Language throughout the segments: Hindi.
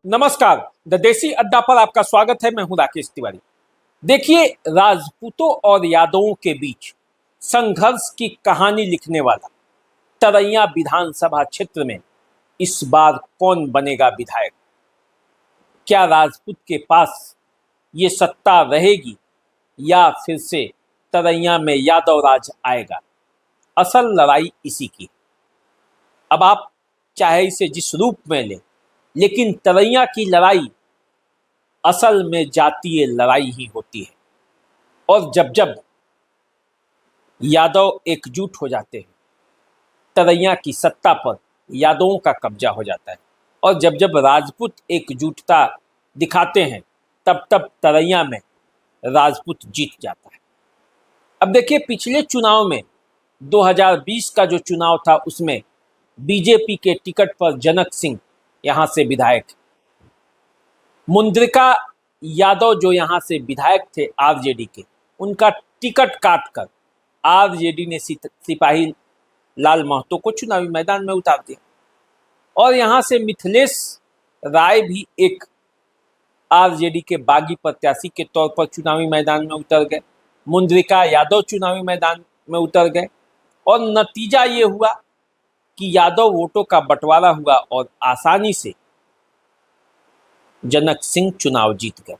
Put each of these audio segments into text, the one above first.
नमस्कार। द देसी अड्डा पर आपका स्वागत है। मैं हूं राकेश तिवारी। देखिए, राजपूतों और यादवों के बीच संघर्ष की कहानी लिखने वाला तरैया विधानसभा क्षेत्र में इस बार कौन बनेगा विधायक? क्या राजपूत के पास ये सत्ता रहेगी या फिर से तरैया में यादव राज आएगा? असल लड़ाई इसी की। अब आप चाहे इसे जिस रूप में लें, लेकिन तरैया की लड़ाई असल में जातीय लड़ाई ही होती है। और जब जब यादव एकजुट हो जाते हैं, तरैया की सत्ता पर यादवों का कब्जा हो जाता है। और जब जब राजपूत एकजुटता दिखाते हैं, तब तब तरैया में राजपूत जीत जाता है। अब देखिए, पिछले चुनाव में 2020 का जो चुनाव था, उसमें बीजेपी के टिकट पर जनक सिंह यहाँ से विधायक, मुंद्रिका यादव जो यहाँ से विधायक थे आरजेडी के, उनका टिकट काटकर आरजेडी ने सिपाही लाल महतो को चुनावी मैदान में उतार दिया। और यहाँ से मिथिलेश राय भी एक आरजेडी के बागी प्रत्याशी के तौर पर चुनावी मैदान में उतर गए। मुंद्रिका यादव चुनावी मैदान में उतर गए और नतीजा ये हुआ कि यादव वोटों का बंटवारा हुआ और आसानी से जनक सिंह चुनाव जीत गए।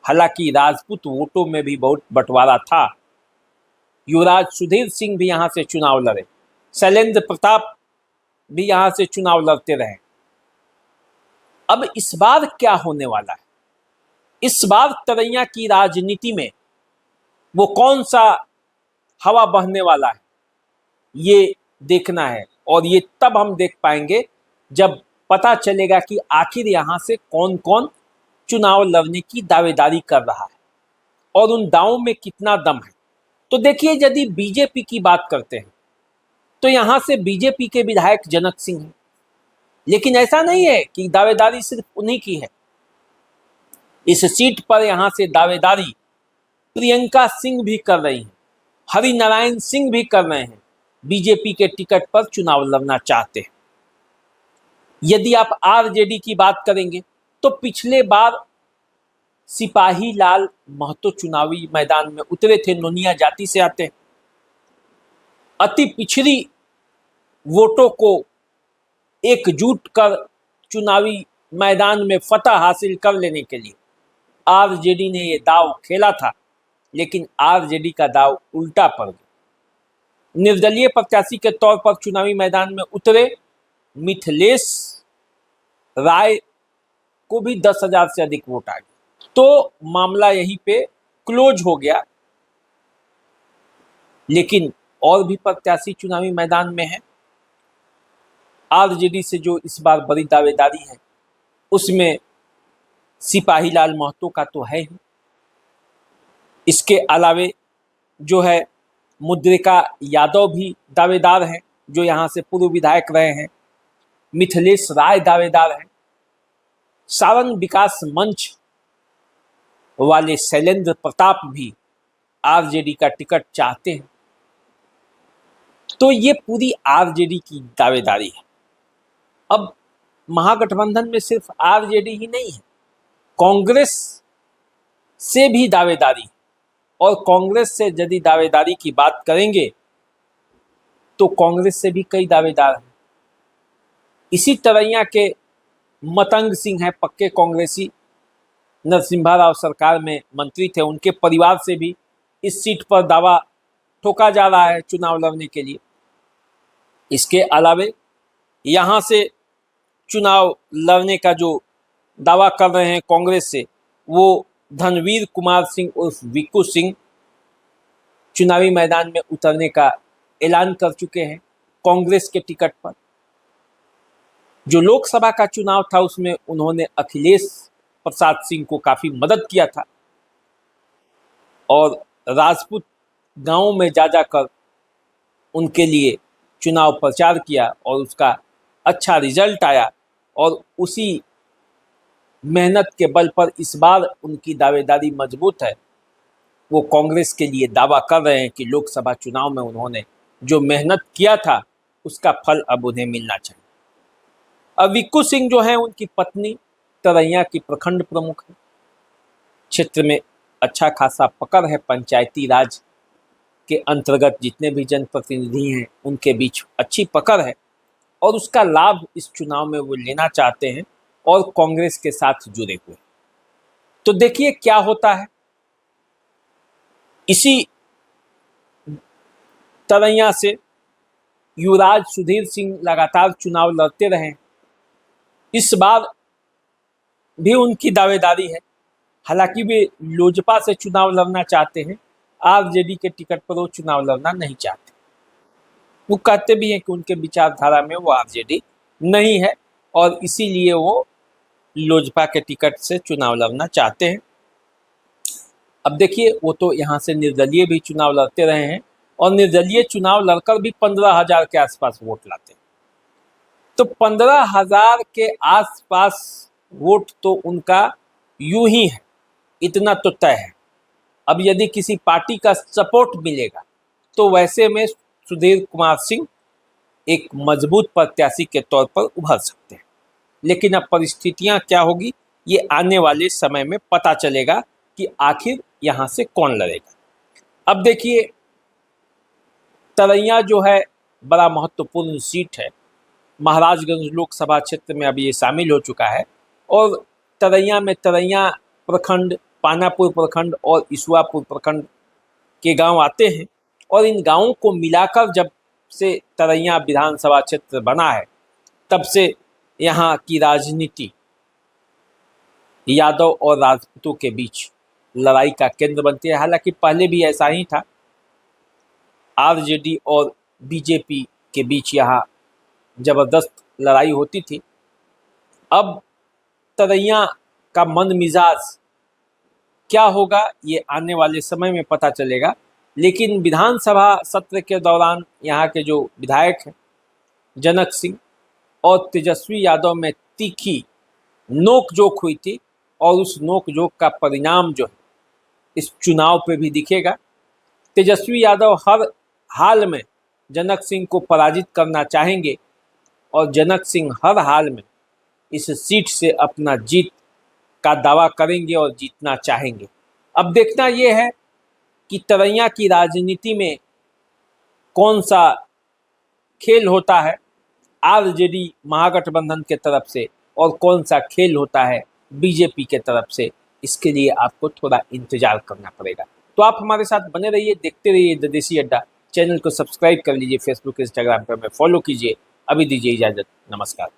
हालांकि राजपूत वोटों में भी बहुत बंटवारा था। युवराज सुधीर सिंह भी यहाँ से चुनाव लड़े, शैलेंद्र प्रताप भी यहाँ से चुनाव लड़ते रहे। अब इस बार क्या होने वाला है? इस बार तरैया की राजनीति में वो कौन सा हवा बहने वाला है, ये देखना है। और ये तब हम देख पाएंगे जब पता चलेगा कि आखिर यहाँ से कौन कौन चुनाव लड़ने की दावेदारी कर रहा है और उन दावों में कितना दम है। तो देखिए, यदि बीजेपी की बात करते हैं तो यहाँ से बीजेपी के विधायक जनक सिंह हैं। लेकिन ऐसा नहीं है कि दावेदारी सिर्फ उन्हीं की है। इस सीट पर यहाँ से दावेदारी प्रियंका सिंह भी कर रही हैं, हरिनारायण सिंह भी कर रहे हैं, बीजेपी के टिकट पर चुनाव लड़ना चाहते हैं। यदि आप आरजेडी की बात करेंगे तो पिछले बार सिपाही लाल महतो चुनावी मैदान में उतरे थे, नोनिया जाति से आते हैं। अति पिछड़ी वोटों को एकजुट कर चुनावी मैदान में फतह हासिल कर लेने के लिए आरजेडी ने यह दाव खेला था, लेकिन आरजेडी का दाव उल्टा पड़ गया। निर्दलीय प्रत्याशी के तौर पर चुनावी मैदान में उतरे मिथिलेश राय को भी 10,000 से अधिक वोट आ गए। तो मामला यहीं पे क्लोज हो गया। लेकिन और भी प्रत्याशी चुनावी मैदान में हैं। आरजेडी से जो इस बार बड़ी दावेदारी है, उसमें सिपाही लाल महतो का तो है ही। इसके अलावे जो है मुद्रिका यादव भी दावेदार हैं, जो यहाँ से पूर्व विधायक रहे हैं। मिथिलेश राय दावेदार हैं। सावन विकास मंच वाले शैलेंद्र प्रताप भी आरजेडी का टिकट चाहते हैं। तो ये पूरी आरजेडी की दावेदारी है। अब महागठबंधन में सिर्फ आरजेडी ही नहीं है, कांग्रेस से भी दावेदारी। और कांग्रेस से यदि दावेदारी की बात करेंगे तो कांग्रेस से भी कई दावेदार हैं। इसी तरैया के मतंग सिंह हैं, पक्के कांग्रेसी, नरसिम्हा राव सरकार में मंत्री थे। उनके परिवार से भी इस सीट पर दावा ठोका जा रहा है चुनाव लड़ने के लिए। इसके अलावे यहाँ से चुनाव लड़ने का जो दावा कर रहे हैं कांग्रेस से, वो धनवीर कुमार सिंह उर्फ विक्कू सिंह चुनावी मैदान में उतरने का ऐलान कर चुके हैं कांग्रेस के टिकट पर। जो लोकसभा का चुनाव था, उसमें उन्होंने अखिलेश प्रसाद सिंह को काफ़ी मदद किया था और राजपूत गांवों में जा जाकर उनके लिए चुनाव प्रचार किया और उसका अच्छा रिजल्ट आया। और उसी मेहनत के बल पर इस बार उनकी दावेदारी मजबूत है। वो कांग्रेस के लिए दावा कर रहे हैं कि लोकसभा चुनाव में उन्होंने जो मेहनत किया था, उसका फल अब उन्हें मिलना चाहिए। अब विक्कू सिंह जो हैं, उनकी पत्नी तरैया की प्रखंड प्रमुख है, क्षेत्र में अच्छा खासा पकड़ है, पंचायती राज के अंतर्गत जितने भी जनप्रतिनिधि हैं उनके बीच अच्छी पकड़ है और उसका लाभ इस चुनाव में वो लेना चाहते हैं और कांग्रेस के साथ जुड़े हुए। तो देखिए क्या होता है। इसी तरैया से युवराज सुधीर सिंह लगातार चुनाव लड़ते रहे, इस बार भी उनकी दावेदारी है। हालांकि वे लोजपा से चुनाव लड़ना चाहते हैं, आरजेडी के टिकट पर वो चुनाव लड़ना नहीं चाहते। वो कहते भी हैं कि उनके विचारधारा में वो आरजेडी नहीं है और इसीलिए वो लोजपा के टिकट से चुनाव लड़ना चाहते हैं। अब देखिए वो तो यहाँ से निर्दलीय भी चुनाव लड़ते रहे हैं और निर्दलीय चुनाव लड़कर भी 15,000 के आसपास वोट लाते हैं। तो 15,000 के आसपास वोट तो उनका यूं ही है, इतना तो तय है। अब यदि किसी पार्टी का सपोर्ट मिलेगा तो वैसे में सुधीर कुमार सिंह एक मजबूत प्रत्याशी के तौर पर उभर सकते हैं। लेकिन अब परिस्थितियां क्या होगी ये आने वाले समय में पता चलेगा कि आखिर यहाँ से कौन लड़ेगा। अब देखिए तरैया जो है बड़ा महत्वपूर्ण सीट है, महाराजगंज लोकसभा क्षेत्र में अभी ये शामिल हो चुका है और तरैया में तरैया प्रखंड, पानापुर प्रखंड और इसुआपुर प्रखंड के गांव आते हैं और इन गांवों को मिलाकर जब से तरैया विधानसभा क्षेत्र बना है तब से यहाँ की राजनीति यादव और राजपूतों के बीच लड़ाई का केंद्र बनती है। हालांकि पहले भी ऐसा ही था, आरजेडी और बीजेपी के बीच यहाँ जबरदस्त लड़ाई होती थी। अब तरैया का मन मिजाज क्या होगा ये आने वाले समय में पता चलेगा। लेकिन विधानसभा सत्र के दौरान यहाँ के जो विधायक हैं जनक सिंह और तेजस्वी यादव में तीखी नोकझोंक हुई थी और उस नोकझोंक का परिणाम जो है इस चुनाव पे भी दिखेगा। तेजस्वी यादव हर हाल में जनक सिंह को पराजित करना चाहेंगे और जनक सिंह हर हाल में इस सीट से अपना जीत का दावा करेंगे और जीतना चाहेंगे। अब देखना यह है कि तरैया की राजनीति में कौन सा खेल होता है आरजेडी महागठबंधन के तरफ से और कौन सा खेल होता है बीजेपी के तरफ से। इसके लिए आपको थोड़ा इंतजार करना पड़ेगा। तो आप हमारे साथ बने रहिए, देखते रहिए द देसी अड्डा। चैनल को सब्सक्राइब कर लीजिए, फेसबुक इंस्टाग्राम पर हमें फॉलो कीजिए। अभी दीजिए इजाजत, नमस्कार।